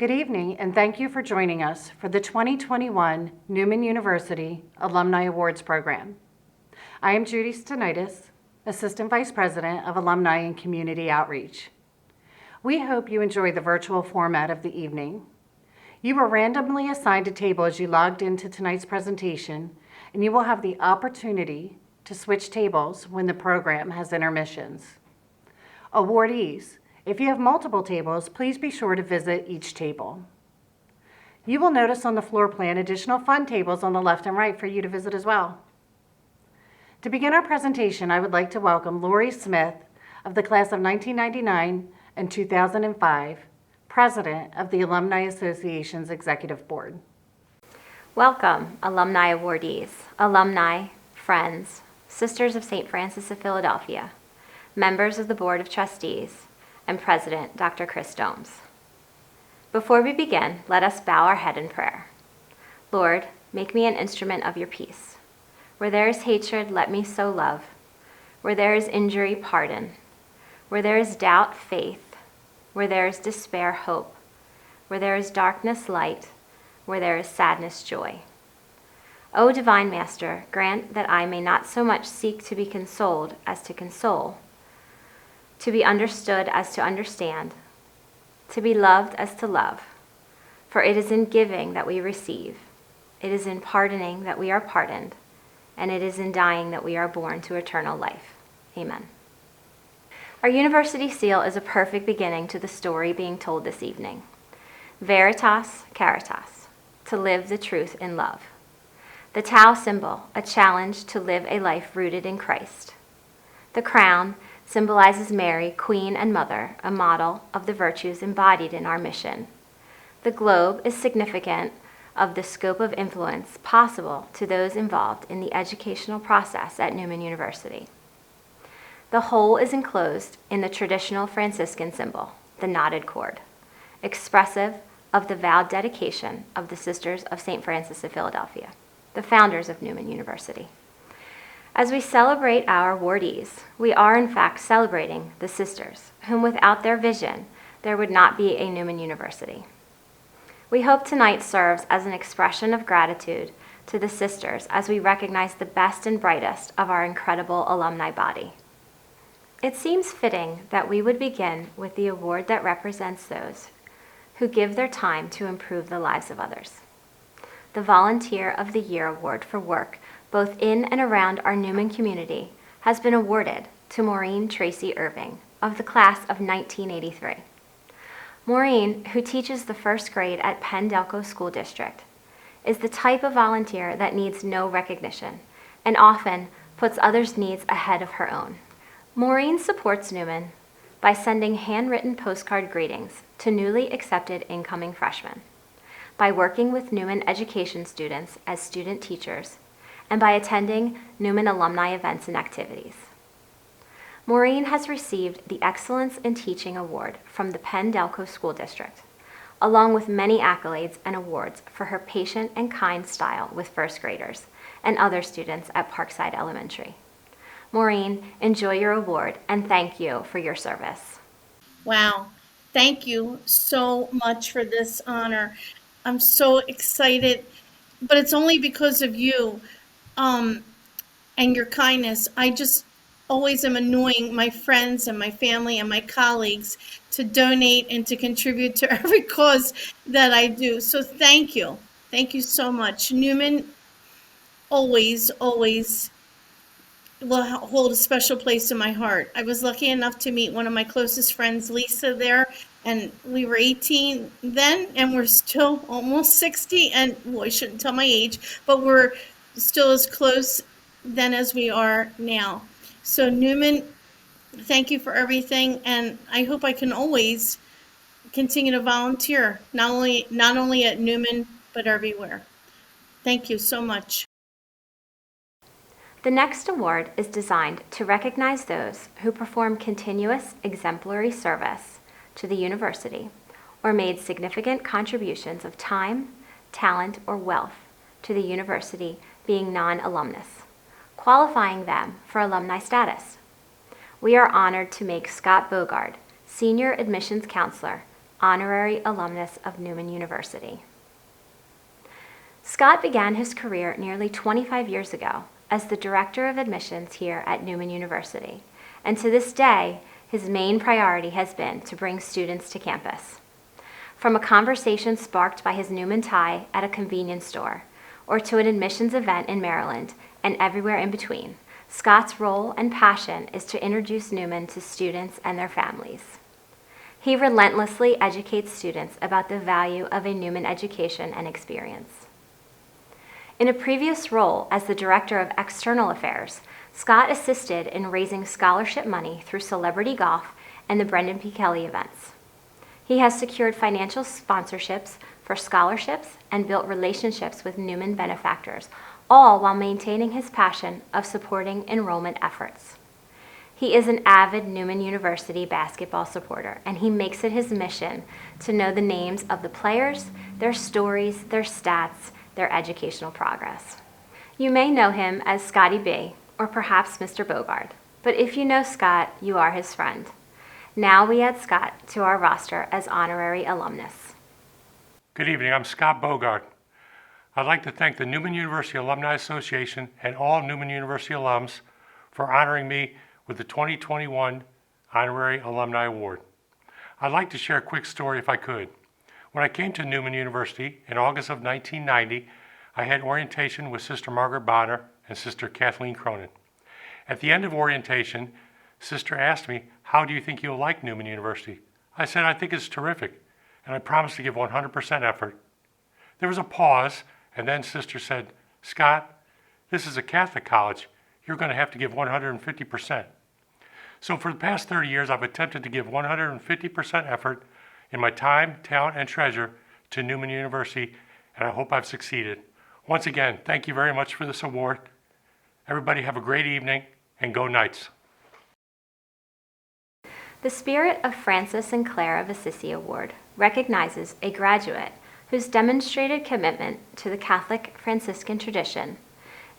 Good evening, and thank you for joining us for the 2021 Newman University Alumni Awards Program. I am Judy Stenitis, Assistant Vice President of Alumni and Community Outreach. We hope you enjoy the virtual format of the evening. You were randomly assigned a table as you logged into tonight's presentation, and you will have the opportunity to switch tables when the program has intermissions. Awardees, if you have multiple tables, please be sure to visit each table. You will notice on the floor plan additional fun tables on the left and right for you to visit as well. To begin our presentation, I would like to welcome Lori Smith of the class of 1999 and 2005, President of the Alumni Association's Executive Board. Welcome, alumni awardees, alumni, friends, Sisters of St. Francis of Philadelphia, members of the Board of Trustees, and President Dr. Chris Domes. Before we begin, let us bow our head in prayer. Lord, make me an instrument of your peace. Where there is hatred, let me sow love. Where there is injury, pardon. Where there is doubt, faith. Where there is despair, hope. Where there is darkness, light. Where there is sadness, joy. O Divine Master, grant that I may not so much seek to be consoled as to console, to be understood as to understand, to be loved as to love. For it is in giving that we receive, it is in pardoning that we are pardoned, and it is in dying that we are born to eternal life. Amen. Our university seal is a perfect beginning to the story being told this evening. Veritas Caritas, to live the truth in love. The Tau symbol, a challenge to live a life rooted in Christ. The crown symbolizes Mary, Queen and Mother, a model of the virtues embodied in our mission. The globe is significant of the scope of influence possible to those involved in the educational process at Newman University. The whole is enclosed in the traditional Franciscan symbol, the knotted cord, expressive of the vowed dedication of the Sisters of St. Francis of Philadelphia, the founders of Newman University. As we celebrate our awardees, we are in fact celebrating the sisters, whom without their vision, there would not be a Newman University. We hope tonight serves as an expression of gratitude to the sisters as we recognize the best and brightest of our incredible alumni body. It seems fitting that we would begin with the award that represents those who give their time to improve the lives of others. The Volunteer of the Year Award for work both in and around our Newman community has been awarded to Maureen Tracy-Irving of the class of 1983. Maureen, who teaches the first grade at Penn Delco School District, is the type of volunteer that needs no recognition and often puts others' needs ahead of her own. Maureen supports Newman by sending handwritten postcard greetings to newly accepted incoming freshmen, by working with Newman education students as student teachers, and by attending Newman alumni events and activities. Maureen has received the Excellence in Teaching Award from the Penn Delco School District, along with many accolades and awards for her patient and kind style with first graders and other students at Parkside Elementary. Maureen, enjoy your award and thank you for your service. Wow, thank you so much for this honor. I'm so excited, but it's only because of you. And your kindness. I just always am annoying my friends and my family and my colleagues to donate and to contribute to every cause that I do. So thank you. Thank you so much. Newman always will hold a special place in my heart. I was lucky enough to meet one of my closest friends, Lisa, there, and we were 18 then, and we're still almost 60, and well, I shouldn't tell my age, but we're still as close then as we are now. So Newman, thank you for everything, and I hope I can always continue to volunteer, not only at Newman, but everywhere. Thank you so much. The next award is designed to recognize those who perform continuous exemplary service to the university or made significant contributions of time, talent, or wealth to the university being non-alumnus, qualifying them for alumni status. We are honored to make Scott Bogard, Senior Admissions Counselor, Honorary Alumnus of Newman University. Scott began his career nearly 25 years ago as the Director of Admissions here at Newman University, and to this day, his main priority has been to bring students to campus. From a conversation sparked by his Newman tie at a convenience store, or to an admissions event in Maryland, and everywhere in between, Scott's role and passion is to introduce Newman to students and their families. He relentlessly educates students about the value of a Newman education and experience. In a previous role as the Director of External Affairs, Scott assisted in raising scholarship money through celebrity golf and the Brendan P. Kelly events. He has secured financial sponsorships for scholarships and built relationships with Newman benefactors, all while maintaining his passion of supporting enrollment efforts. He is an avid Newman University basketball supporter, and he makes it his mission to know the names of the players, their stories, their stats, their educational progress. You may know him as Scotty B, or perhaps Mr. Bogard, but if you know Scott, you are his friend. Now we add Scott to our roster as Honorary Alumnus. Good evening, I'm Scott Bogard. I'd like to thank the Newman University Alumni Association and all Newman University alums for honoring me with the 2021 Honorary Alumni Award. I'd like to share a quick story if I could. When I came to Newman University in August of 1990, I had orientation with Sister Margaret Bonner and Sister Kathleen Cronin. At the end of orientation, Sister asked me, "How do you think you'll like Newman University?" I said, "I think it's terrific," and I promised to give 100% effort. There was a pause, and then Sister said, "Scott, this is a Catholic college. You're going to have to give 150%. So for the past 30 years, I've attempted to give 150% effort in my time, talent, and treasure to Newman University, and I hope I've succeeded. Once again, thank you very much for this award. Everybody have a great evening, and go Knights. The Spirit of Francis and Clare of Assisi Award recognizes a graduate whose demonstrated commitment to the Catholic Franciscan tradition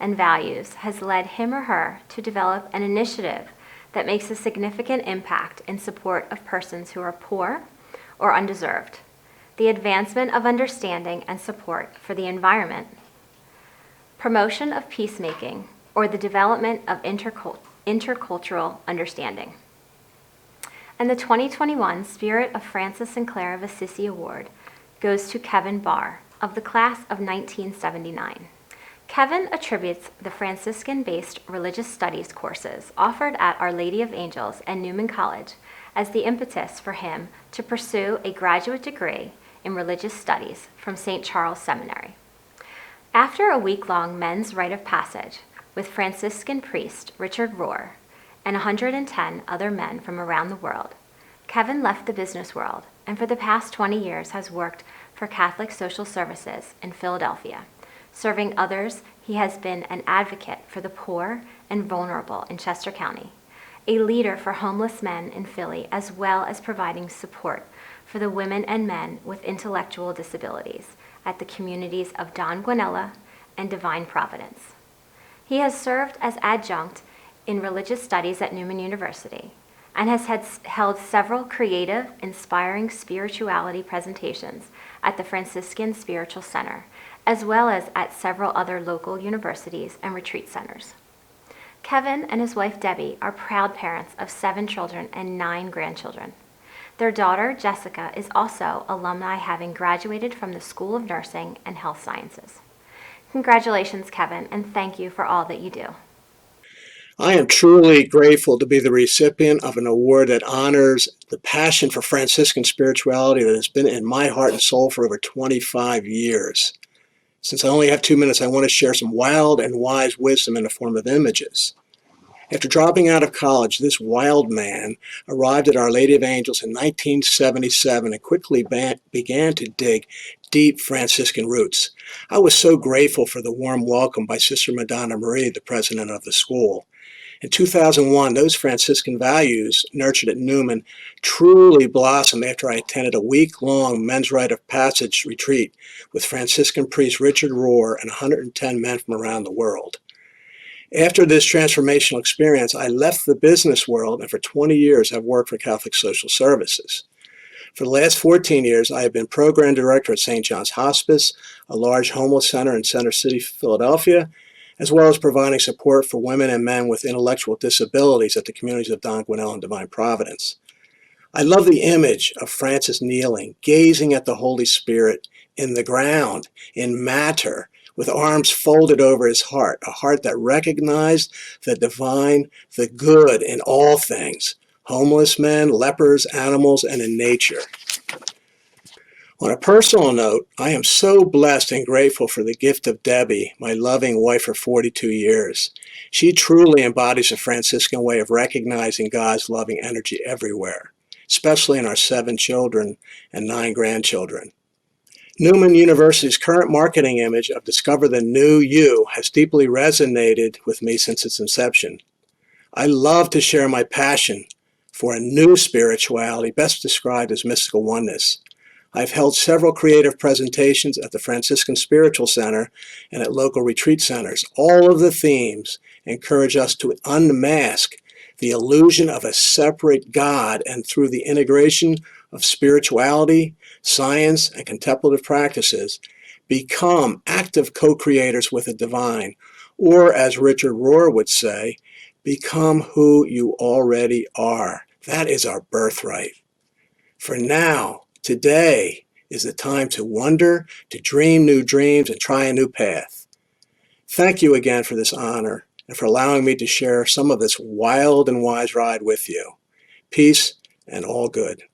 and values has led him or her to develop an initiative that makes a significant impact in support of persons who are poor or undeserved, the advancement of understanding and support for the environment, promotion of peacemaking, or the development of intercultural understanding. And the 2021 Spirit of Francis and Clare of Assisi Award goes to Kevin Barr of the class of 1979. Kevin attributes the Franciscan-based religious studies courses offered at Our Lady of Angels and Newman College as the impetus for him to pursue a graduate degree in religious studies from St. Charles Seminary. After a week-long men's rite of passage with Franciscan priest Richard Rohr and 110 other men from around the world, Kevin left the business world and for the past 20 years has worked for Catholic Social Services in Philadelphia. Serving others, he has been an advocate for the poor and vulnerable in Chester County, a leader for homeless men in Philly, as well as providing support for the women and men with intellectual disabilities at the communities of Don Guanella and Divine Providence. He has served as adjunct in religious studies at Newman University and has held several creative, inspiring spirituality presentations at the Franciscan Spiritual Center, as well as at several other local universities and retreat centers. Kevin and his wife Debbie are proud parents of 7 children and 9 grandchildren. Their daughter, Jessica, is also alumni, having graduated from the School of Nursing and Health Sciences. Congratulations, Kevin, and thank you for all that you do. I am truly grateful to be the recipient of an award that honors the passion for Franciscan spirituality that has been in my heart and soul for over 25 years. Since I only have 2 minutes, I want to share some wild and wise wisdom in the form of images. After dropping out of college, this wild man arrived at Our Lady of Angels in 1977 and quickly began to dig deep Franciscan roots. I was so grateful for the warm welcome by Sister Madonna Marie, the president of the school. In 2001, those Franciscan values nurtured at Newman truly blossomed after I attended a week-long men's rite of passage retreat with Franciscan priest Richard Rohr and 110 men from around the world. After this transformational experience, I left the business world and for 20 years have worked for Catholic Social Services. For the last 14 years, I have been program director at St. John's Hospice, a large homeless center in Center City, Philadelphia, as well as providing support for women and men with intellectual disabilities at the communities of Don Gwinnell and Divine Providence. I love the image of Francis kneeling, gazing at the Holy Spirit in the ground, in matter, with arms folded over his heart, a heart that recognized the divine, the good in all things, homeless men, lepers, animals, and in nature. On a personal note, I am so blessed and grateful for the gift of Debbie, my loving wife for 42 years. She truly embodies the Franciscan way of recognizing God's loving energy everywhere, especially in our 7 children and 9 grandchildren. Newman University's current marketing image of Discover the New You has deeply resonated with me since its inception. I love to share my passion for a new spirituality, best described as mystical oneness. I've held several creative presentations at the Franciscan Spiritual Center and at local retreat centers. All of the themes encourage us to unmask the illusion of a separate God, and through the integration of spirituality, science, and contemplative practices, become active co-creators with the divine, or as Richard Rohr would say, become who you already are. That is our birthright. For now, today is the time to wonder, to dream new dreams, and try a new path. Thank you again for this honor and for allowing me to share some of this wild and wise ride with you. Peace and all good.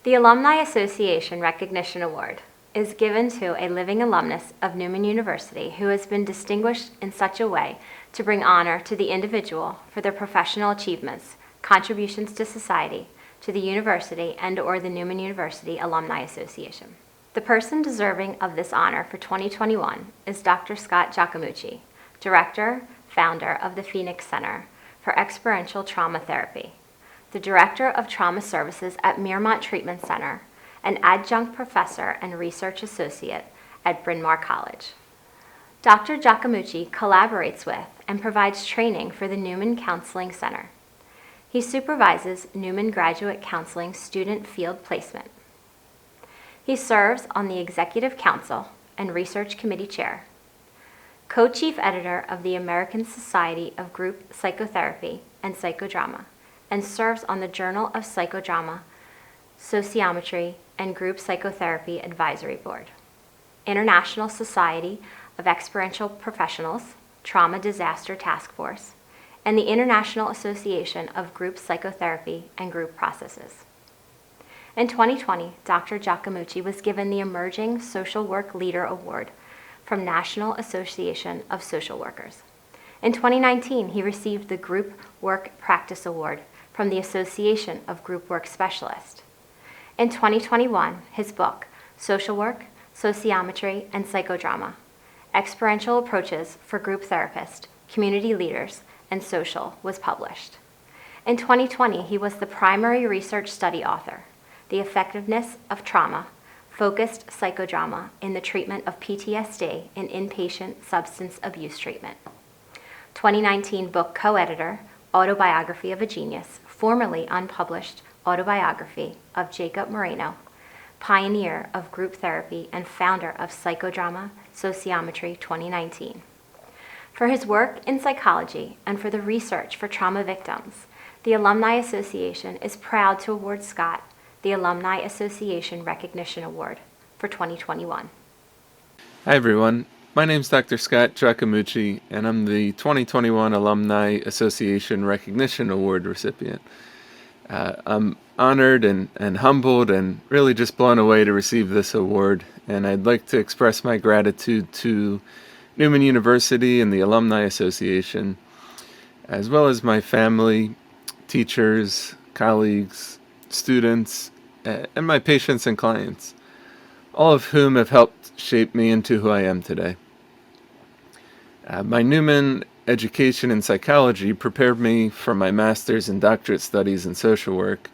The Alumni Association Recognition Award is given to a living alumnus of Newman University who has been distinguished in such a way to bring honor to the individual for their professional achievements, contributions to society, to the university, and/or the Newman University Alumni Association. The person deserving of this honor for 2021 is Dr. Scott Giacomucci, Director, Founder of the Phoenix Center for Experiential Trauma Therapy, the Director of Trauma Services at Miramont Treatment Center, an adjunct professor and research associate at Bryn Mawr College. Dr. Giacomucci collaborates with and provides training for the Newman Counseling Center. He supervises Newman Graduate Counseling Student Field Placement. He serves on the Executive Council and Research Committee Chair, co-chief editor of the American Society of Group Psychotherapy and Psychodrama, and serves on the Journal of Psychodrama, Sociometry, and Group Psychotherapy Advisory Board, International Society of Experiential Professionals, Trauma Disaster Task Force, and the International Association of Group Psychotherapy and Group Processes. In 2020, Dr. Giacomucci was given the Emerging Social Work Leader Award from National Association of Social Workers. In 2019, he received the Group Work Practice Award from the Association of Group Work Specialists. In 2021, his book, Social Work, Sociometry, and Psychodrama, Experiential Approaches for Group Therapists, Community Leaders, and Social, was published. In 2020, he was the primary research study author, The Effectiveness of Trauma-Focused Psychodrama in the Treatment of PTSD in Inpatient Substance Abuse Treatment. 2019 book co-editor, Autobiography of a Genius, formerly unpublished autobiography of Jacob Moreno, pioneer of group therapy and founder of Psychodrama Sociometry 2019. For his work in psychology and for the research for trauma victims, the Alumni Association is proud to award Scott the Alumni Association Recognition Award for 2021. Hi everyone, my name is Dr. Scott Giacomucci, and I'm the 2021 Alumni Association Recognition Award recipient. I'm honored and humbled and really just blown away to receive this award, and I'd like to express my gratitude to Newman University and the Alumni Association, as well as my family, teachers, colleagues, students, and my patients and clients, all of whom have helped shape me into who I am today. My Newman education in psychology prepared me for my master's and doctorate studies in social work,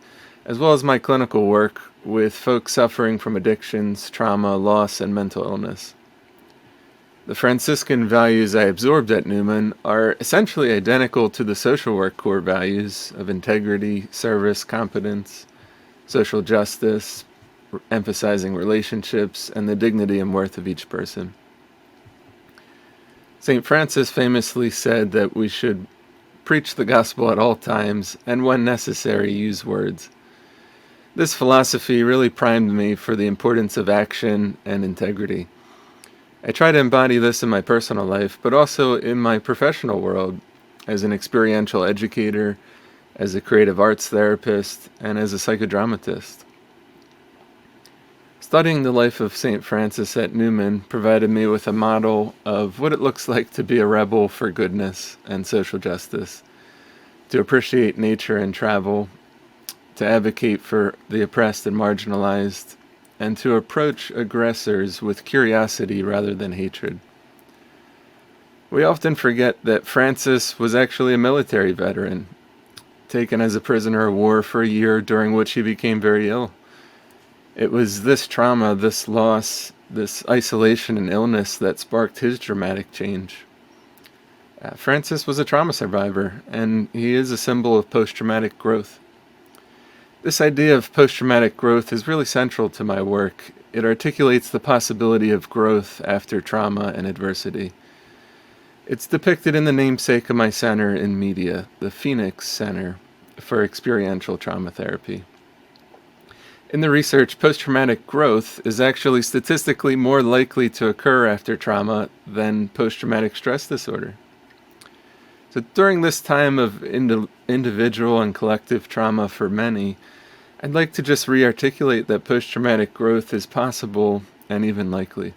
as well as my clinical work with folks suffering from addictions, trauma, loss, and mental illness. The Franciscan values I absorbed at Newman are essentially identical to the social work core values of integrity, service, competence, social justice, emphasizing relationships, and the dignity and worth of each person. St. Francis famously said that we should preach the gospel at all times, and when necessary, use words. This philosophy really primed me for the importance of action and integrity. I try to embody this in my personal life, but also in my professional world, as an experiential educator, as a creative arts therapist, and as a psychodramatist. Studying the life of St. Francis at Newman provided me with a model of what it looks like to be a rebel for goodness and social justice, to appreciate nature and travel, to advocate for the oppressed and marginalized, and to approach aggressors with curiosity rather than hatred. We often forget that Francis was actually a military veteran, taken as a prisoner of war for a year, during which he became very ill. It was this trauma, this loss, this isolation and illness that sparked his dramatic change. Francis was a trauma survivor, and he is a symbol of post-traumatic growth. This idea of post-traumatic growth is really central to my work. It articulates the possibility of growth after trauma and adversity. It's depicted in the namesake of my center in media, the Phoenix Center for Experiential Trauma Therapy. In the research, post-traumatic growth is actually statistically more likely to occur after trauma than post-traumatic stress disorder. So during this time of individual and collective trauma for many, I'd like to just re-articulate that post-traumatic growth is possible and even likely.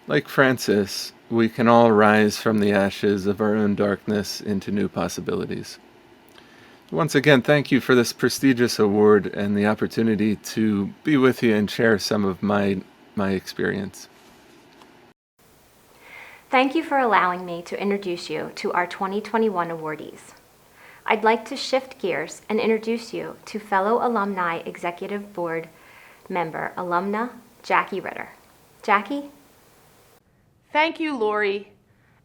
Like Francis, we can all rise from the ashes of our own darkness into new possibilities. Once again, thank you for this prestigious award and the opportunity to be with you and share some of my experience. Thank you for allowing me to introduce you to our 2021 awardees. I'd like to shift gears and introduce you to fellow Alumni Executive Board member, alumna Jackie Ritter. Jackie? Thank you, Lori.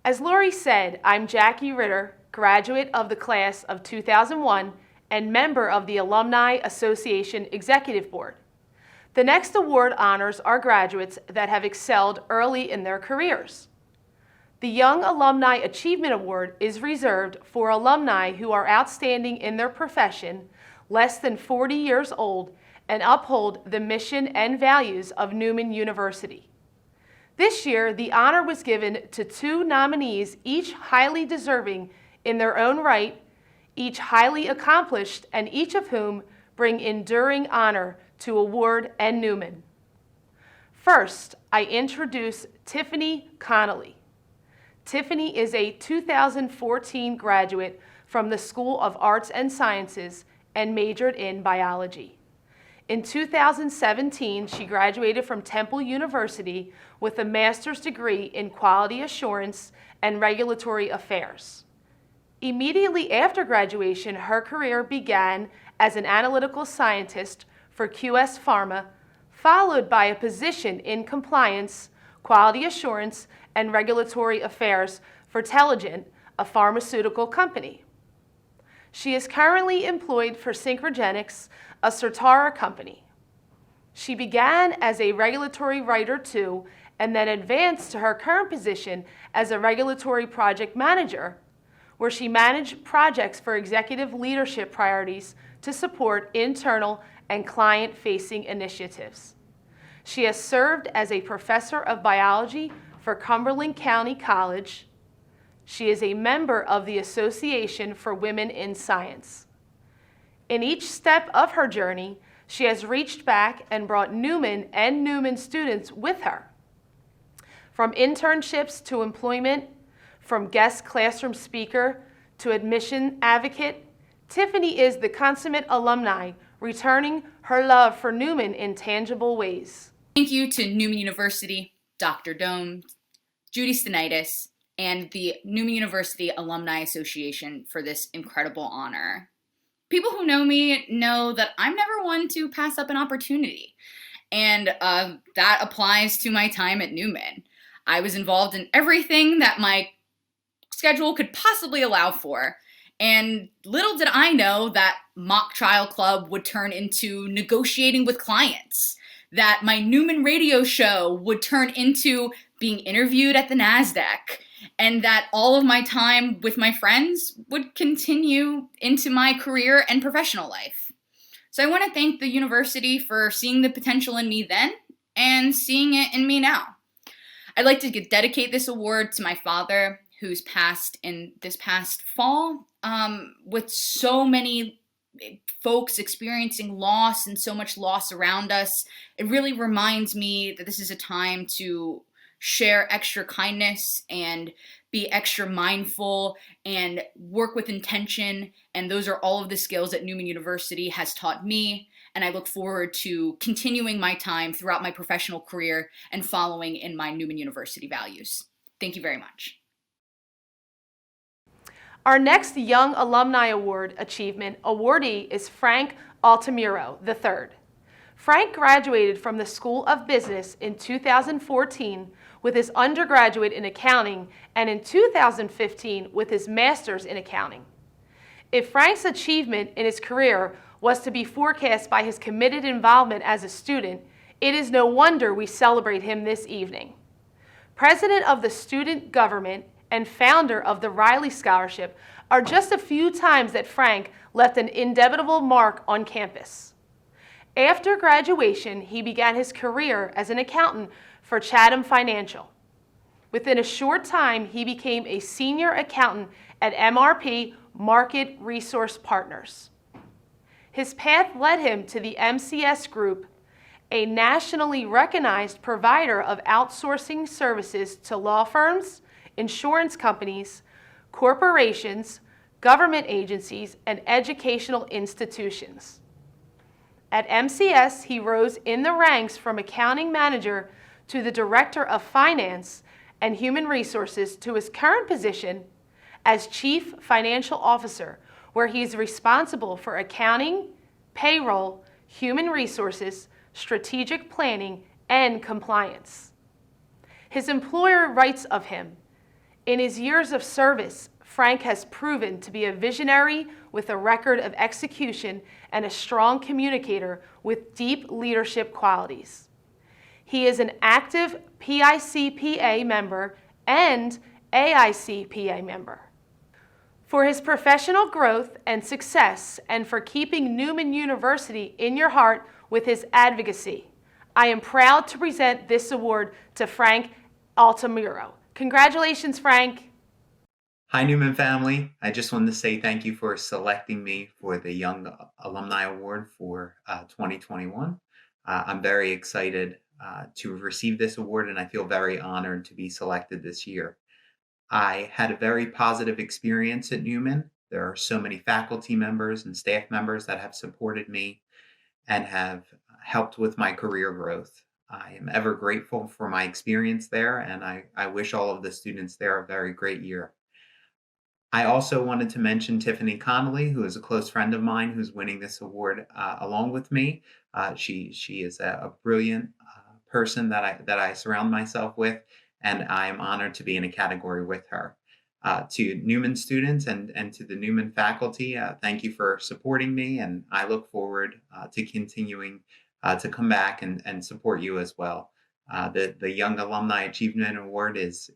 As Lori said, I'm Jackie Ritter, graduate of the class of 2001 and member of the Alumni Association Executive Board. The next award honors our graduates that have excelled early in their careers. The Young Alumni Achievement Award is reserved for alumni who are outstanding in their profession, less than 40 years old, and uphold the mission and values of Newman University. This year, the honor was given to 2 nominees, each highly deserving in their own right, each highly accomplished, and each of whom bring enduring honor to Award and Newman. First, I introduce Tiffany Connolly. Tiffany is a 2014 graduate from the School of Arts and Sciences and majored in biology. In 2017, she graduated from Temple University with a master's degree in quality assurance and regulatory affairs. Immediately after graduation, her career began as an analytical scientist for QS Pharma, followed by a position in compliance, quality assurance, and regulatory affairs for Teligent, a pharmaceutical company. She is currently employed for Synchrogenics, a Certara company. She began as a regulatory writer too, and then advanced to her current position as a regulatory project manager, where she managed projects for executive leadership priorities to support internal and client-facing initiatives. She has served as a professor of biology for Cumberland County College. She is a member of the Association for Women in Science. In each step of her journey, she has reached back and brought Newman and Newman students with her. From internships to employment, from guest classroom speaker to admission advocate, Tiffany is the consummate alumni, returning her love for Newman in tangible ways. Thank you to Newman University, Dr. Dohm, Judy Stenitis, and the Newman University Alumni Association for this incredible honor. People who know me know that I'm never one to pass up an opportunity, and that applies to my time at Newman. I was involved in everything that my schedule could possibly allow for, And little did I know that mock trial club would turn into negotiating with clients, that my Newman radio show would turn into being interviewed at the NASDAQ, and that all of my time with my friends would continue into my career and professional life. So I want to thank the university for seeing the potential in me then and seeing it in me now. I'd like to dedicate this award to my father, who's passed in this past fall, with so many folks experiencing loss and so much loss around us. It really reminds me that this is a time to share extra kindness and be extra mindful and work with intention. And those are all of the skills that Newman University has taught me. And I look forward to continuing my time throughout my professional career and following in my Newman University values. Thank you very much. Our next Young Alumni Award Achievement awardee is Frank Altamiro III. Frank graduated from the School of Business in 2014 with his undergraduate in accounting and in 2015 with his master's in accounting. If Frank's achievement in his career was to be forecast by his committed involvement as a student, it is no wonder we celebrate him this evening. President of the student government and founder of the Riley Scholarship are just a few times that Frank left an indelible mark on campus. After graduation, he began his career as an accountant for Chatham Financial. Within a short time, he became a senior accountant at MRP Market Resource Partners. His path led him to the MCS Group, a nationally recognized provider of outsourcing services to law firms, insurance companies, corporations, government agencies, and educational institutions. At MCS, he rose in the ranks from accounting manager to the director of finance and human resources to his current position as chief financial officer, where he is responsible for accounting, payroll, human resources, strategic planning, and compliance. His employer writes of him, "In his years of service, Frank has proven to be a visionary with a record of execution and a strong communicator with deep leadership qualities. He is an active PICPA member and AICPA member. For his professional growth and success and for keeping Newman University in your heart with his advocacy, I am proud to present this award to Frank Altamiro." Congratulations, Frank. Hi, Newman family. I just wanted to say thank you for selecting me for the Young Alumni Award for 2021. I'm very excited to receive this award, and I feel very honored to be selected this year. I had a very positive experience at Newman. There are so many faculty members and staff members that have supported me and have helped with my career growth. I am ever grateful for my experience there, and I wish all of the students there a very great year. I also wanted to mention Tiffany Connolly, who is a close friend of mine who's winning this award along with me. She is a brilliant person that I surround myself with, and I am honored to be in a category with her. To Newman students and to the Newman faculty, thank you for supporting me, and I look forward to continuing to come back and support you as well. The Young Alumni Achievement Award is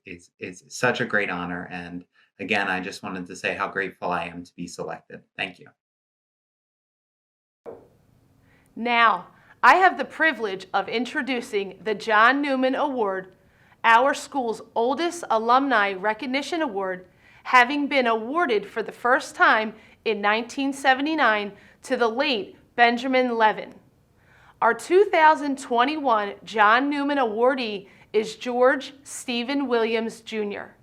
such a great honor, and again, I just wanted to say how grateful I am to be selected. Thank you. Now, I have the privilege of introducing the John Newman Award, our school's oldest alumni recognition award, having been awarded for the first time in 1979 to the late Benjamin Levin. Our 2021 John Newman awardee is George Stephen Williams, Jr.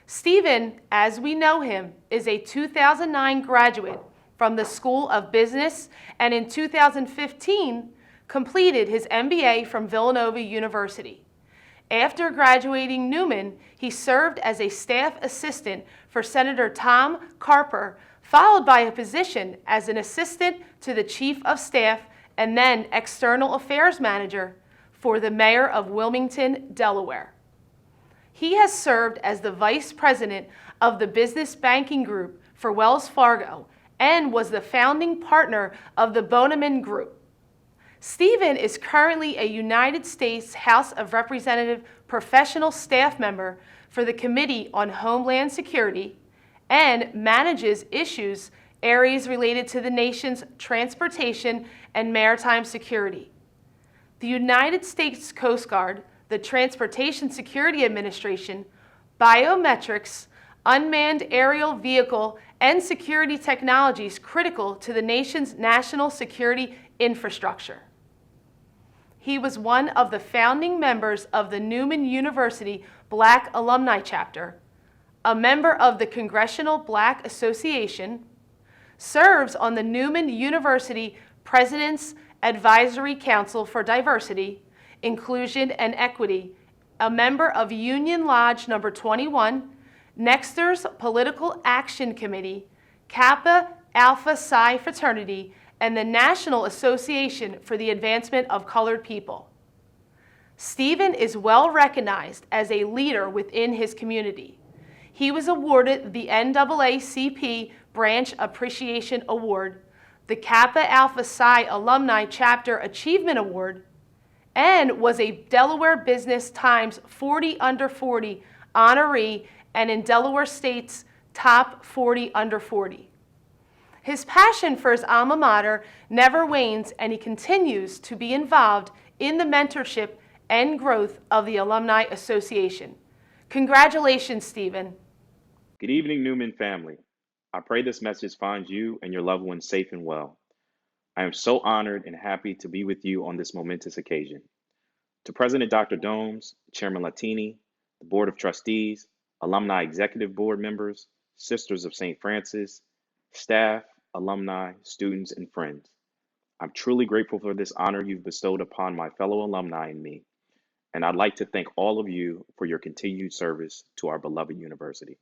Stephen, as we know him, is a 2009 graduate from the School of Business and in 2015 completed his MBA from Villanova University. After graduating Newman, he served as a staff assistant for Senator Tom Carper, followed by a position as an assistant to the Chief of Staff and then External Affairs Manager for the Mayor of Wilmington, Delaware. He has served as the Vice President of the Business Banking Group for Wells Fargo and was the founding partner of the Boneman Group. Stephen is currently a United States House of Representatives professional staff member for the Committee on Homeland Security and manages areas related to the nation's transportation and maritime security. The United States Coast Guard, the Transportation Security Administration, biometrics, unmanned aerial vehicle, and security technologies critical to the nation's national security infrastructure. He was one of the founding members of the Newman University Black Alumni Chapter, a member of the Congressional Black Association, serves on the Newman University President's Advisory Council for Diversity, Inclusion, and Equity, a member of Union Lodge Number 21, Nexter's Political Action Committee, Kappa Alpha Psi Fraternity, and the National Association for the Advancement of Colored People. Stephen is well recognized as a leader within his community. He was awarded the NAACP Branch Appreciation Award, the Kappa Alpha Psi Alumni Chapter Achievement Award, and was a Delaware Business Times 40 Under 40 honoree and in Delaware State's Top 40 Under 40. His passion for his alma mater never wanes, and he continues to be involved in the mentorship and growth of the Alumni Association. Congratulations, Stephen. Good evening, Newman family. I pray this message finds you and your loved ones safe and well. I am so honored and happy to be with you on this momentous occasion. To President Dr. Domes, Chairman Latini, the Board of Trustees, Alumni Executive Board members, Sisters of St. Francis, staff, alumni, students, and friends, I'm truly grateful for this honor you've bestowed upon my fellow alumni and me, and I'd like to thank all of you for your continued service to our beloved university.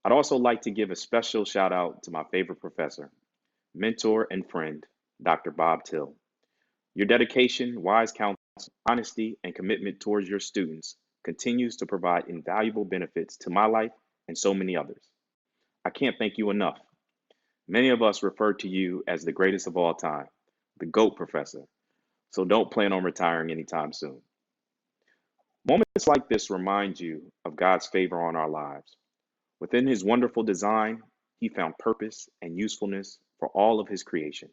I'd also like to give a special shout out to my favorite professor, mentor, and friend, Dr. Bob Till. Your dedication, wise counsel, honesty, and commitment towards your students continues to provide invaluable benefits to my life and so many others. I can't thank you enough. Many of us refer to you as the greatest of all time, the GOAT professor, so don't plan on retiring anytime soon. Moments like this remind you of God's favor on our lives. Within his wonderful design, he found purpose and usefulness for all of his creation.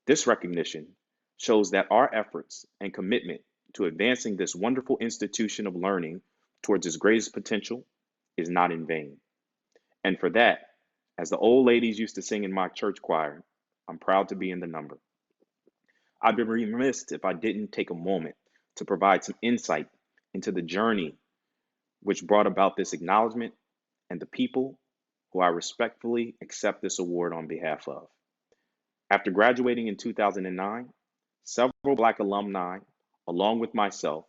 This recognition shows that our efforts and commitment to advancing this wonderful institution of learning towards its greatest potential is not in vain. And for that, as the old ladies used to sing in my church choir, I'm proud to be in the number. I'd be remiss if I didn't take a moment to provide some insight into the journey which brought about this acknowledgement and the people who I respectfully accept this award on behalf of. After graduating in 2009, several Black alumni, along with myself,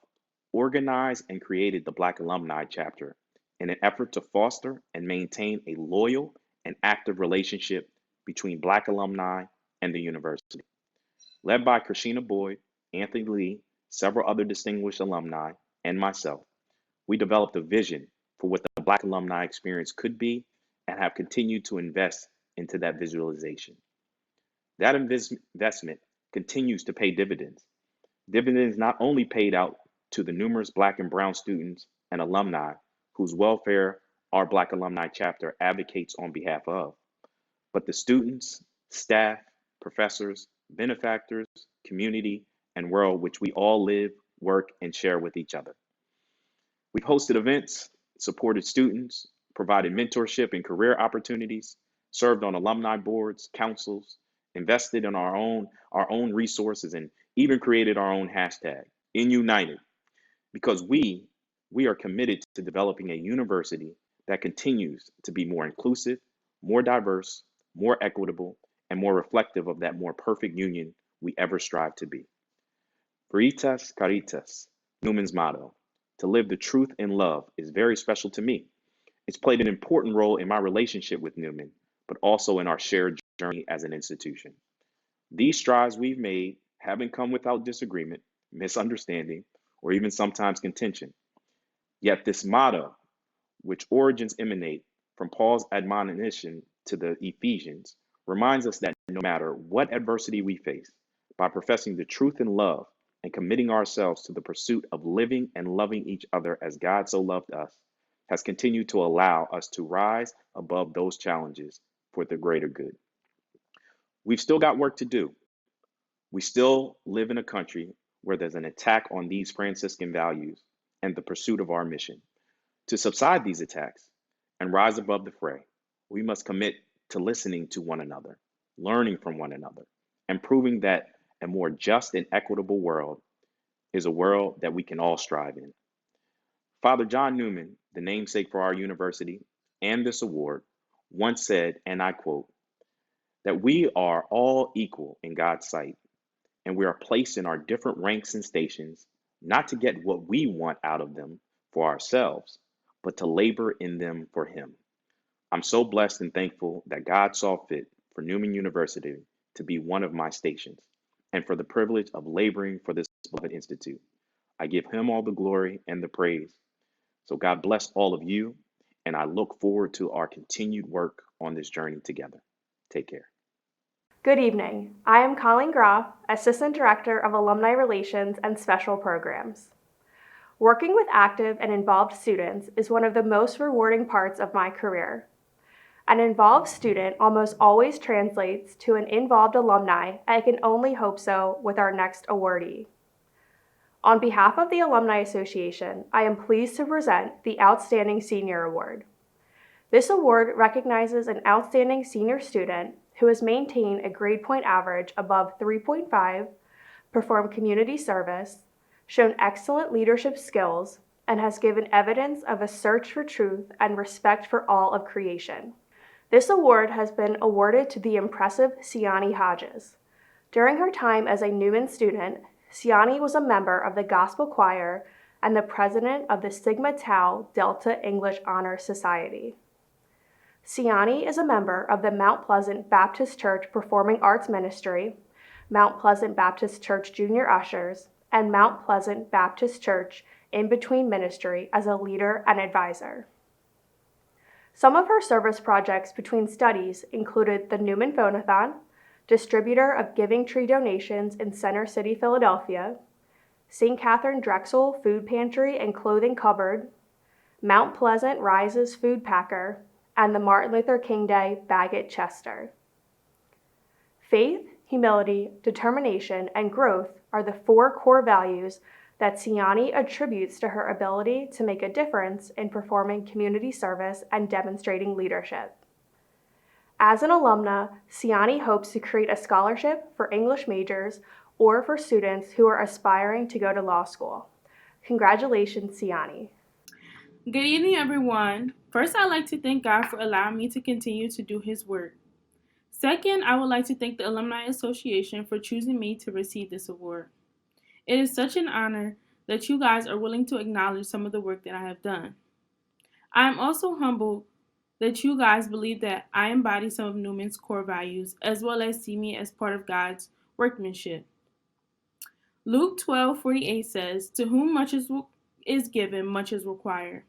organized and created the Black Alumni Chapter in an effort to foster and maintain a loyal and active relationship between Black alumni and the university. Led by Krishina Boyd, Anthony Lee, several other distinguished alumni, and myself, we developed a vision for what the Black alumni experience could be and have continued to invest into that visualization. That investment continues to pay dividends. Dividends not only paid out to the numerous Black and Brown students and alumni whose welfare our Black Alumni Chapter advocates on behalf of, but the students, staff, professors, benefactors, community, and world which we all live, work, and share with each other. We've hosted events, supported students, provided mentorship and career opportunities, served on alumni boards, councils, invested in our own resources, and even created our own hashtag, InUnited, because we are committed to developing a university that continues to be more inclusive, more diverse, more equitable, and more reflective of that more perfect union we ever strive to be. Veritas Caritas, Newman's motto, to live the truth in love, is very special to me. It's played an important role in my relationship with Newman, but also in our shared journey as an institution. These strides we've made haven't come without disagreement, misunderstanding, or even sometimes contention. Yet this motto, which origins emanate from Paul's admonition to the Ephesians, reminds us that no matter what adversity we face, by professing the truth in love and committing ourselves to the pursuit of living and loving each other as God so loved us, has continued to allow us to rise above those challenges for the greater good. We've still got work to do. We still live in a country where there's an attack on these Franciscan values and the pursuit of our mission. To subside these attacks and rise above the fray, we must commit to listening to one another, learning from one another, and proving that a more just and equitable world is a world that we can all strive in. Father John Newman, the namesake for our university and this award, once said, and I quote, that we are all equal in God's sight, and we are placed in our different ranks and stations, not to get what we want out of them for ourselves, but to labor in them for Him. I'm so blessed and thankful that God saw fit for Newman University to be one of my stations, and for the privilege of laboring for this beloved institute. I give Him all the glory and the praise. So God bless all of you, and I look forward to our continued work on this journey together. Take care. Good evening. I am Colleen Groff, Assistant Director of Alumni Relations and Special Programs. Working with active and involved students is one of the most rewarding parts of my career. An involved student almost always translates to an involved alumni. I can only hope so with our next awardee. On behalf of the Alumni Association, I am pleased to present the Outstanding Senior Award. This award recognizes an outstanding senior student who has maintained a grade point average above 3.5, performed community service, shown excellent leadership skills, and has given evidence of a search for truth and respect for all of creation. This award has been awarded to the impressive Ciani Hodges. During her time as a Newman student, Ciani was a member of the Gospel Choir and the president of the Sigma Tau Delta English Honor Society. Ciani is a member of the Mount Pleasant Baptist Church Performing Arts Ministry, Mount Pleasant Baptist Church Junior Ushers, and Mount Pleasant Baptist Church In Between Ministry as a leader and advisor. Some of her service projects between studies included the Newman Phonathon, distributor of Giving Tree donations in Center City, Philadelphia, St. Catherine Drexel Food Pantry and Clothing Cupboard, Mount Pleasant Rises Food Packer, and the Martin Luther King Day Baggett Chester. Faith, humility, determination, and growth are the 4 core values that Ciani attributes to her ability to make a difference in performing community service and demonstrating leadership. As an alumna, Ciani hopes to create a scholarship for English majors or for students who are aspiring to go to law school. Congratulations, Ciani. Good evening, everyone. First, I'd like to thank God for allowing me to continue to do His work. Second, I would like to thank the Alumni Association for choosing me to receive this award. It is such an honor that you guys are willing to acknowledge some of the work that I have done. I am also humbled that you guys believe that I embody some of Newman's core values, as well as see me as part of God's workmanship. Luke 12:48 says, "To whom much is given, much is required."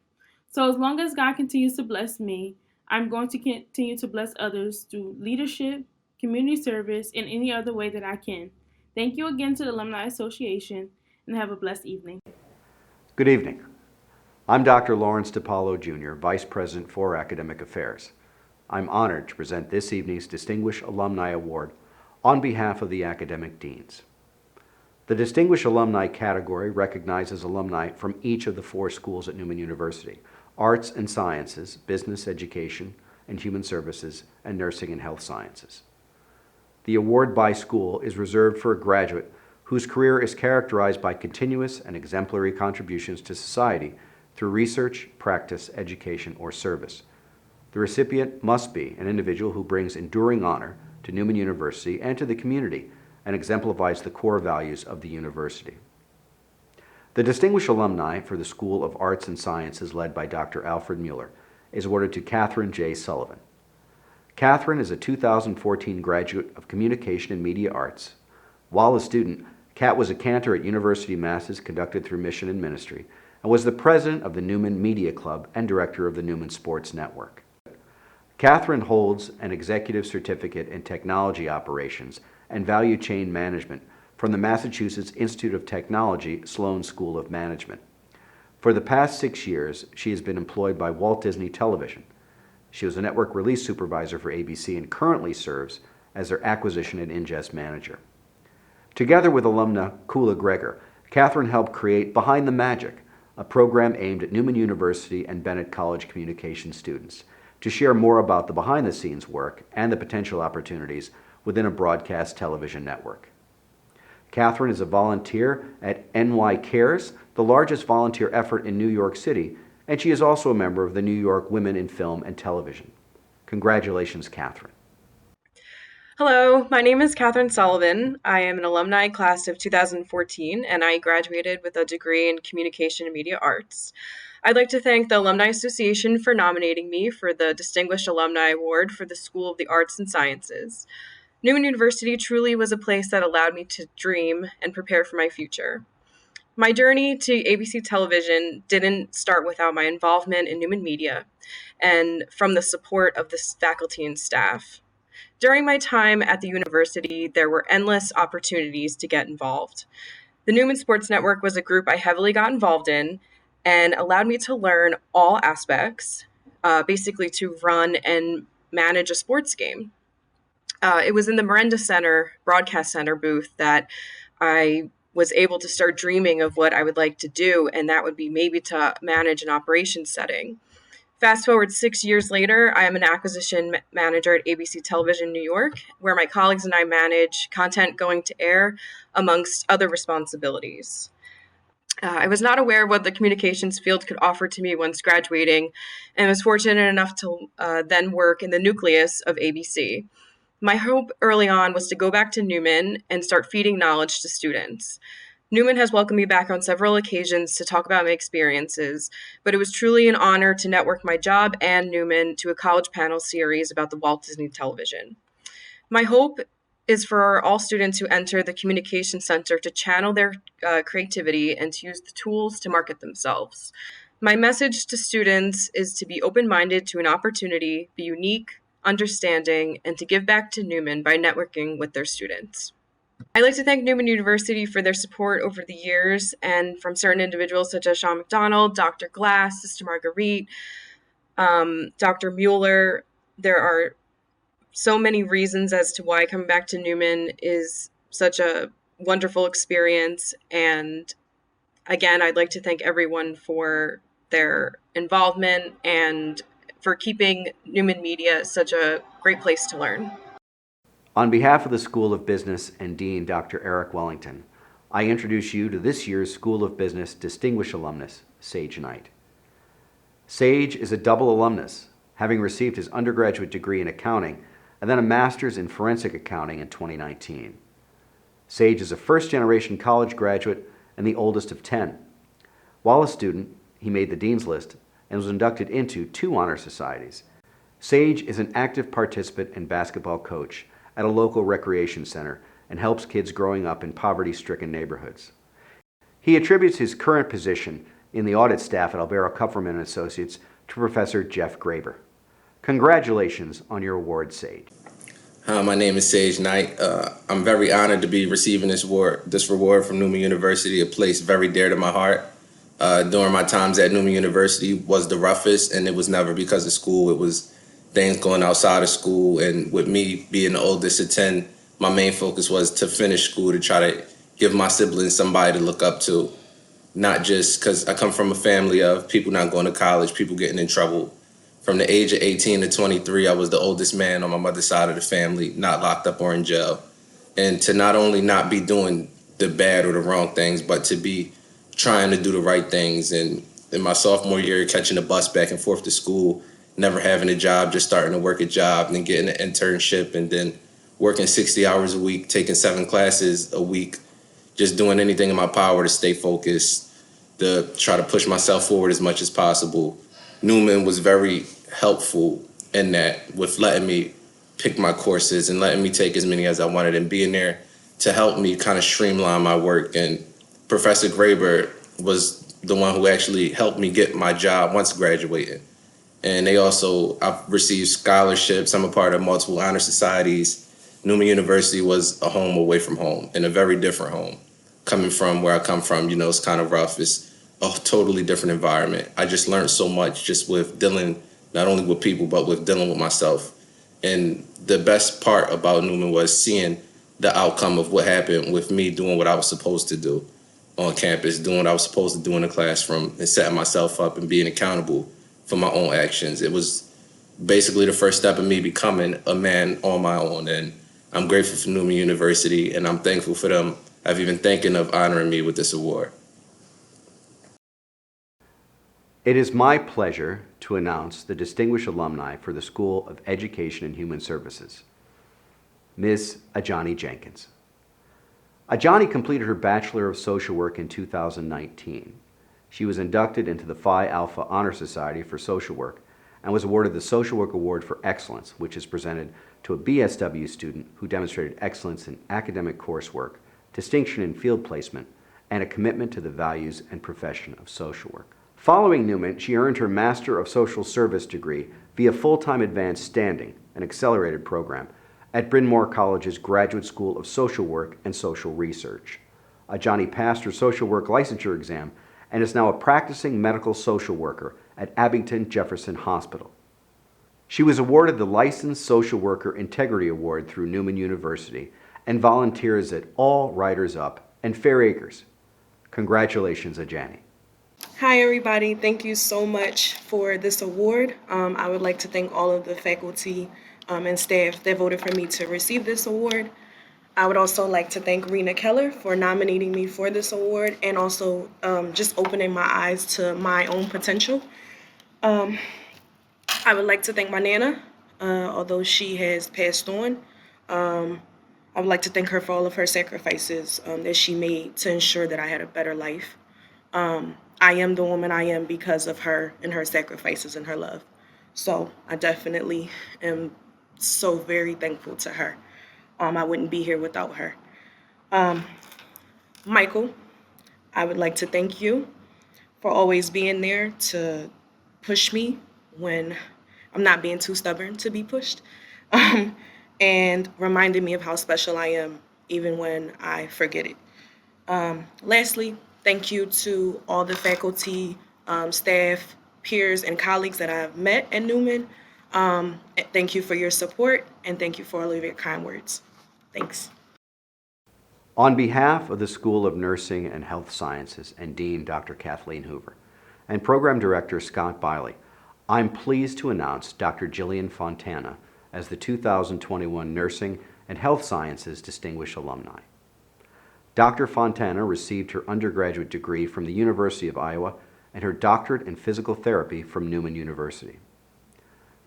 So as long as God continues to bless me, I'm going to continue to bless others through leadership, community service, and any other way that I can. Thank you again to the Alumni Association, and have a blessed evening. Good evening. I'm Dr. Lawrence DiPaolo Jr., Vice President for Academic Affairs. I'm honored to present this evening's Distinguished Alumni Award on behalf of the academic deans. The Distinguished Alumni category recognizes alumni from each of the 4 schools at Newman University: Arts and Sciences, Business Education and Human Services, and Nursing and Health Sciences. The award by school is reserved for a graduate whose career is characterized by continuous and exemplary contributions to society through research, practice, education, or service. The recipient must be an individual who brings enduring honor to Newman University and to the community and exemplifies the core values of the university. The Distinguished Alumni for the School of Arts and Sciences, led by Dr. Alfred Mueller, is awarded to Catherine J. Sullivan. Catherine is a 2014 graduate of Communication and Media Arts. While a student, Kat was a cantor at University Masses conducted through Mission and Ministry, and was the president of the Newman Media Club and director of the Newman Sports Network. Catherine holds an executive certificate in technology operations and value chain management from the Massachusetts Institute of Technology Sloan School of Management. For the past 6 years, she has been employed by Walt Disney Television. She was a network release supervisor for ABC and currently serves as their acquisition and ingest manager. Together with alumna Kula Greger, Catherine helped create Behind the Magic, a program aimed at Newman University and Bennett College communication students, to share more about the behind-the-scenes work and the potential opportunities within a broadcast television network. Catherine is a volunteer at NY Cares, the largest volunteer effort in New York City, and she is also a member of the New York Women in Film and Television. Congratulations, Catherine. Hello, my name is Catherine Sullivan. I am an alumni class of 2014, and I graduated with a degree in Communication and Media Arts. I'd like to thank the Alumni Association for nominating me for the Distinguished Alumni Award for the School of the Arts and Sciences. Newman University truly was a place that allowed me to dream and prepare for my future. My journey to ABC television didn't start without my involvement in Newman Media and from the support of the faculty and staff. During my time at the university, there were endless opportunities to get involved. The Newman Sports Network was a group I heavily got involved in and allowed me to learn all aspects, basically to run and manage a sports game. It was in the Miranda Center, Broadcast Center booth that I was able to start dreaming of what I would like to do, and that would be maybe to manage an operations setting. Fast forward 6 years later, I am an acquisition manager at ABC Television New York, where my colleagues and I manage content going to air, amongst other responsibilities. I was not aware of what the communications field could offer to me once graduating, and was fortunate enough to then work in the nucleus of ABC. My hope early on was to go back to Newman and start feeding knowledge to students. Newman has welcomed me back on several occasions to talk about my experiences, but it was truly an honor to network my job and Newman to a college panel series about the Walt Disney Television. My hope is for all students who enter the Communication Center to channel their creativity and to use the tools to market themselves. My message to students is to be open-minded to an opportunity, be unique, understanding, and to give back to Newman by networking with their students. I'd like to thank Newman University for their support over the years and from certain individuals such as Sean McDonald, Dr. Glass, Sister Marguerite, Dr. Mueller. There are so many reasons as to why coming back to Newman is such a wonderful experience. And again, I'd like to thank everyone for their involvement and for keeping Newman Media such a great place to learn. On behalf of the School of Business and Dean Dr. Eric Wellington, I introduce you to this year's School of Business Distinguished Alumnus, Sage Knight. Sage is a double alumnus, having received his undergraduate degree in accounting and then a master's in forensic accounting in 2019. Sage is a first-generation college graduate and the oldest of 10. While a student, he made the Dean's List and was inducted into 2 honor societies. Sage is an active participant and basketball coach at a local recreation center and helps kids growing up in poverty-stricken neighborhoods. He attributes his current position in the audit staff at Albero Kupferman & Associates to Professor Jeff Graber. Congratulations on your award, Sage. My name is Sage Knight. I'm very honored to be receiving this reward from Newman University, a place very dear to my heart. During my times at Newman University was the roughest, and it was never because of school. It was things going outside of school, and with me being the oldest of 10, my main focus was to finish school, to try to give my siblings somebody to look up to, not just because I come from a family of people not going to college, people getting in trouble. From the age of 18 to 23, I was the oldest man on my mother's side of the family, not locked up or in jail. And to not only not be doing the bad or the wrong things, but to be trying to do the right things. And in my sophomore year, catching a bus back and forth to school, never having a job, just starting to work a job, and then getting an internship, and then working 60 hours a week, taking 7 classes a week, just doing anything in my power to stay focused, to try to push myself forward as much as possible. Newman was very helpful in that, with letting me pick my courses and letting me take as many as I wanted, and being there to help me kind of streamline my work. And Professor Graber was the one who actually helped me get my job once graduating. And I've received scholarships. I'm a part of multiple honor societies. Newman University was a home away from home, and a very different home. Coming from where I come from, it's kind of rough. It's a totally different environment. I just learned so much just with dealing not only with people, but with dealing with myself. And the best part about Newman was seeing the outcome of what happened with me doing what I was supposed to do on campus, doing what I was supposed to do in the classroom, and setting myself up and being accountable for my own actions. It was basically the first step of me becoming a man on my own. And I'm grateful for Newman University, and I'm thankful for them. I've even thinking of honoring me with this award. It is my pleasure to announce the distinguished alumni for the School of Education and Human Services, Ms. Ajani Jenkins. Ajani completed her Bachelor of Social Work in 2019. She was inducted into the Phi Alpha Honor Society for Social Work and was awarded the Social Work Award for Excellence, which is presented to a BSW student who demonstrated excellence in academic coursework, distinction in field placement, and a commitment to the values and profession of social work. Following Newman, she earned her Master of Social Service degree via full-time advanced standing, an accelerated program, at Bryn Mawr College's Graduate School of Social Work and Social Research. Ajani passed her social work licensure exam and is now a practicing medical social worker at Abington Jefferson Hospital. She was awarded the Licensed Social Worker Integrity Award through Newman University and volunteers at All Riders Up and Fair Acres. Congratulations, Ajani. Hi, everybody. Thank you so much for this award. I would like to thank all of the faculty and staff that voted for me to receive this award. I would also like to thank Rena Keller for nominating me for this award and also just opening my eyes to my own potential. I would like to thank my Nana, although she has passed on. I would like to thank her for all of her sacrifices that she made to ensure that I had a better life. I am the woman I am because of her and her sacrifices and her love. So I definitely am so very thankful to her. I wouldn't be here without her. Michael, I would like to thank you for always being there to push me when I'm not being too stubborn to be pushed, and reminding me of how special I am even when I forget it. Lastly, thank you to all the faculty, staff, peers, and colleagues that I've met at Newman. Thank you for your support, and thank you for all of your kind words. Thanks. On behalf of the School of Nursing and Health Sciences and Dean Dr. Kathleen Hoover and Program Director Scott Biley, I'm pleased to announce Dr. Jillian Fontana as the 2021 Nursing and Health Sciences Distinguished Alumni. Dr. Fontana received her undergraduate degree from the University of Iowa and her doctorate in physical therapy from Newman University.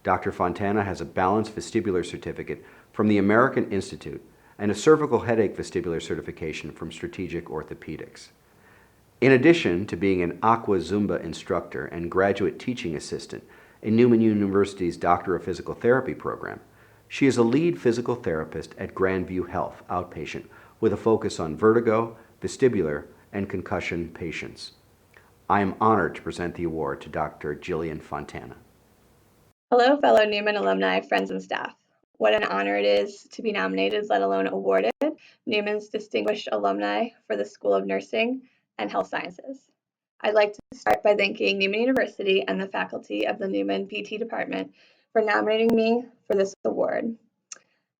Dr. Fontana has a balanced vestibular certificate from the American Institute and a cervical headache vestibular certification from Strategic Orthopedics. In addition to being an Aqua Zumba instructor and graduate teaching assistant in Newman University's Doctor of Physical Therapy program, she is a lead physical therapist at Grandview Health Outpatient with a focus on vertigo, vestibular, and concussion patients. I am honored to present the award to Dr. Jillian Fontana. Hello, fellow Newman alumni, friends, and staff. What an honor it is to be nominated, let alone awarded, Newman's Distinguished Alumni for the School of Nursing and Health Sciences. I'd like to start by thanking Newman University and the faculty of the Newman PT department for nominating me for this award.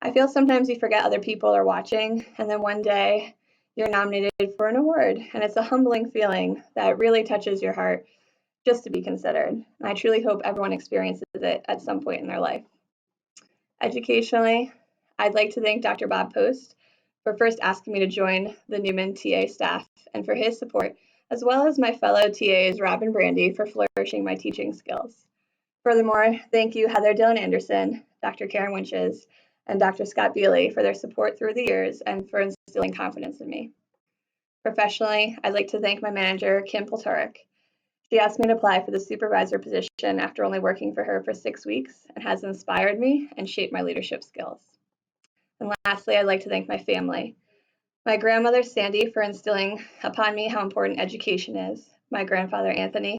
I feel sometimes you forget other people are watching, and then one day you're nominated for an award, and it's a humbling feeling that really touches your heart just to be considered. And I truly hope everyone experiences it at some point in their life. Educationally, I'd like to thank Dr. Bob Post for first asking me to join the Newman TA staff and for his support, as well as my fellow TAs Rob and Brandy for flourishing my teaching skills. Furthermore, thank you Heather Dillon Anderson, Dr. Karen Winches, and Dr. Scott Bealey for their support through the years and for instilling confidence in me. Professionally, I'd like to thank my manager, Kim Polturek. She asked me to apply for the supervisor position after only working for her for 6 weeks and has inspired me and shaped my leadership skills. And lastly, I'd like to thank my family. My grandmother, Sandy, for instilling upon me how important education is. My grandfather, Anthony,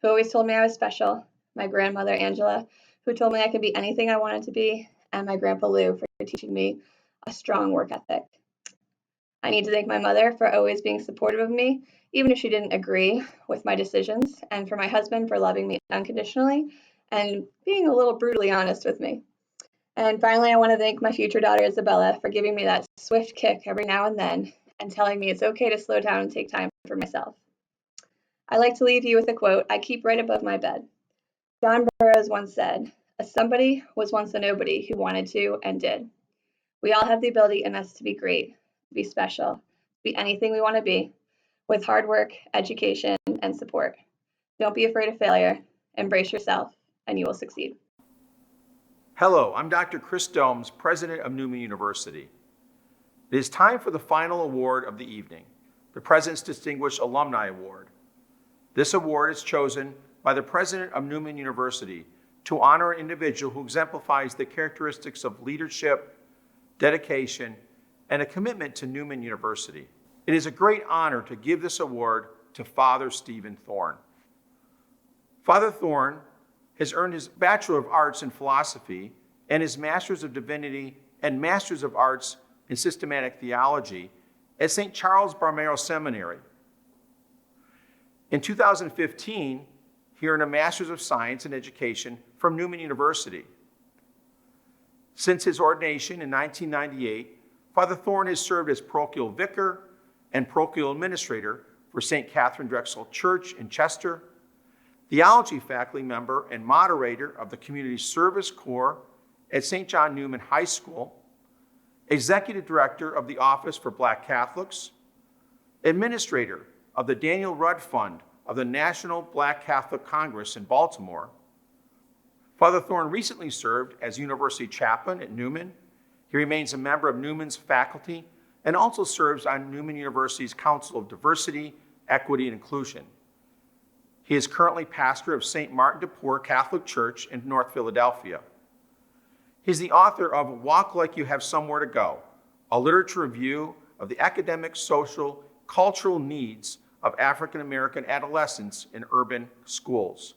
who always told me I was special. my grandmother Angela, who told me I could be anything I wanted to be, and my grandpa Lou for teaching me a strong work ethic. I need to thank my mother for always being supportive of me, even if she didn't agree with my decisions, and for my husband for loving me unconditionally and being a little brutally honest with me. And finally, I want to thank my future daughter Isabella for giving me that swift kick every now and then and telling me it's okay to slow down and take time for myself. I like to leave you with a quote I keep right above my bed. John Burroughs once said, "A somebody was once a nobody who wanted to and did." We all have the ability in us to be great, to be special, to be anything we want to be, with hard work, education, and support. Don't be afraid of failure. Embrace yourself, and you will succeed. Hello, I'm Dr. Chris Domes, President of Newman University. It is time for the final award of the evening, the President's Distinguished Alumni Award. This award is chosen by the President of Newman University to honor an individual who exemplifies the characteristics of leadership, dedication, and a commitment to Newman University. It is a great honor to give this award to Father Stephen Thorne. Father Thorne has earned his Bachelor of Arts in Philosophy and his Master's of Divinity and Master's of Arts in Systematic Theology at St. Charles Borromeo Seminary. In 2015, he earned a Master's of Science in Education from Newman University. Since his ordination in 1998, Father Thorne has served as parochial vicar and parochial administrator for St. Catherine Drexel Church in Chester, theology faculty member and moderator of the Community Service Corps at St. John Neumann High School, executive director of the Office for Black Catholics, administrator of the Daniel Rudd Fund of the National Black Catholic Congress in Baltimore. Father Thorne recently served as university chaplain at Newman. He remains a member of Newman's faculty and also serves on Newman University's Council of Diversity, Equity, and Inclusion. He is currently pastor of St. Martin de Porres Catholic Church in North Philadelphia. He's the author of Walk Like You Have Somewhere to Go, a literature review of the academic, social, cultural needs of African American adolescents in urban schools,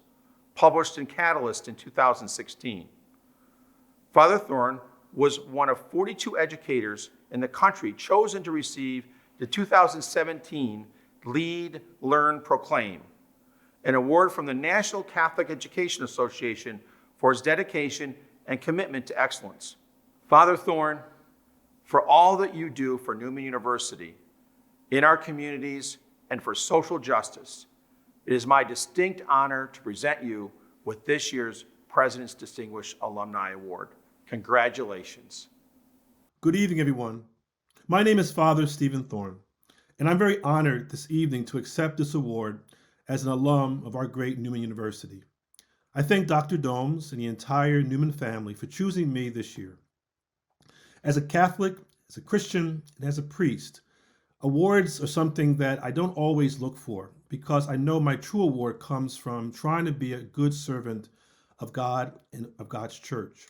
published in Catalyst in 2016. Father Thorne was one of 42 educators in the country chosen to receive the 2017 Lead, Learn, Proclaim, an award from the National Catholic Education Association for his dedication and commitment to excellence. Father Thorne, for all that you do for Newman University, in our communities, and for social justice, it is my distinct honor to present you with this year's President's Distinguished Alumni Award. Congratulations. Good evening, everyone. My name is Father Stephen Thorne, and I'm very honored this evening to accept this award as an alum of our great Newman University. I thank Dr. Domes and the entire Newman family for choosing me this year. As a Catholic, as a Christian, and as a priest, awards are something that I don't always look for because I know my true award comes from trying to be a good servant of God and of God's church.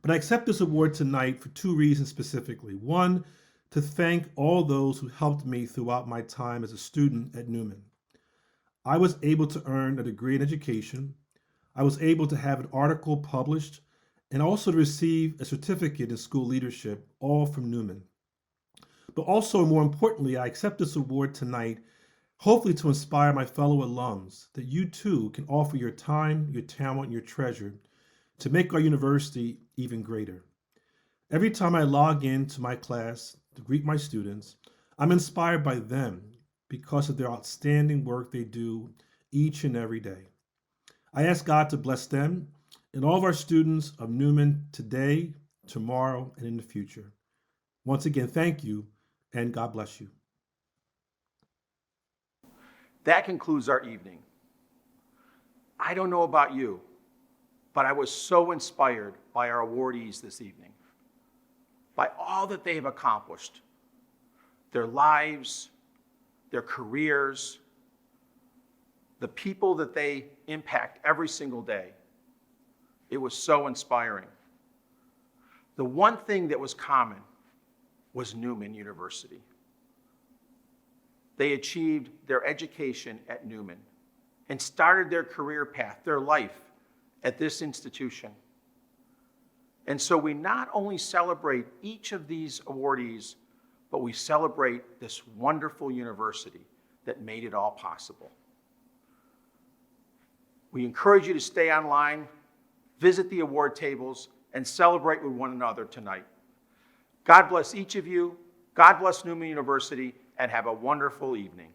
But I accept this award tonight for two reasons specifically. One, to thank all those who helped me throughout my time as a student at Newman. I was able to earn a degree in education. I was able to have an article published and also to receive a certificate in school leadership, all from Newman. But also, more importantly, I accept this award tonight, hopefully to inspire my fellow alums that you too can offer your time, your talent, and your treasure to make our university even greater. Every time I log into my class to greet my students, I'm inspired by them because of their outstanding work they do each and every day. I ask God to bless them and all of our students of Newman today, tomorrow, and in the future. Once again, thank you, and God bless you. That concludes our evening. I don't know about you, but I was so inspired by our awardees this evening, by all that they have accomplished, their lives, their careers, the people that they impact every single day. It was so inspiring. The one thing that was common was Newman University. They achieved their education at Newman and started their career path, their life, at this institution. And so we not only celebrate each of these awardees, but we celebrate this wonderful university that made it all possible. We encourage you to stay online, visit the award tables, and celebrate with one another tonight. God bless each of you. God bless Newman University, and have a wonderful evening.